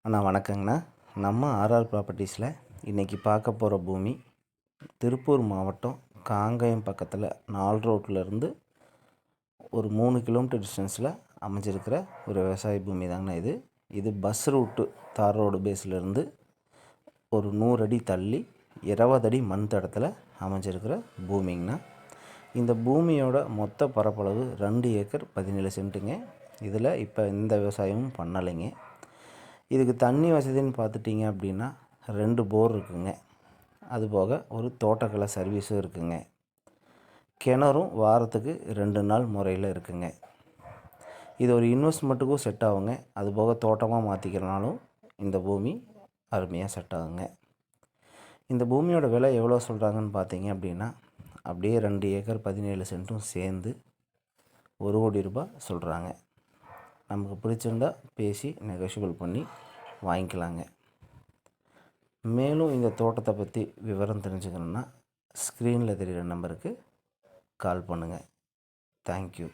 அண்ணா வணக்கங்கண்ணா. நம்ம ஆர்ஆர் ப்ராப்பர்ட்டிஸில் இன்றைக்கி பார்க்க போகிற பூமி திருப்பூர் மாவட்டம் காங்கயம் பக்கத்தில் 4 ரோட்லேருந்து ஒரு 3 கிலோமீட்டர் டிஸ்டன்ஸில் அமைஞ்சிருக்கிற ஒரு விவசாய பூமி தாங்கண்ணா இது பஸ் ரூட்டு தார் ரோடு பேஸ்லேருந்து ஒரு 100 அடி தள்ளி 20 அடி மண் தடத்தில் அமைஞ்சிருக்கிற பூமிங்கண்ணா. இந்த பூமியோட மொத்த பரப்பளவு 2 ஏக்கர் 17 சென்ட்டுங்க. இதில் இப்போ எந்த விவசாயமும் பண்ணலைங்க. இதுக்கு தண்ணி வசதின்னு பார்த்துட்டிங்க அப்படின்னா 2 போர் இருக்குங்க. அதுபோக ஒரு தோட்டக்கலை சர்வீஸும் இருக்குங்க. கிணறும் வாரத்துக்கு 2 நாள் முறையில் இருக்குங்க. இது ஒரு இன்வெஸ்ட்மெண்ட்டுக்கும் செட் ஆகுங்க. அதுபோக தோட்டமாக மாற்றிக்கிறனாலும் இந்த பூமி அருமையாக செட் ஆகுங்க. இந்த பூமியோட விலை எவ்வளோ சொல்கிறாங்கன்னு பார்த்தீங்க அப்படின்னா அப்படியே 2 ஏக்கர் 17 சென்ட்டும் சேர்ந்து 1 கோடி ரூபாய் சொல்கிறாங்க. நமக்கு பிடிச்சிருந்தா பேசி நெகோஷியபிள் பண்ணி வாங்கிக்கலாங்க. மேலும் இந்த தோட்டத்தை பற்றி விவரம் தெரிஞ்சுக்கணுன்னா ஸ்க்ரீனில் தெரிகிற நம்பருக்கு கால் பண்ணுங்கள். தேங்க்யூ.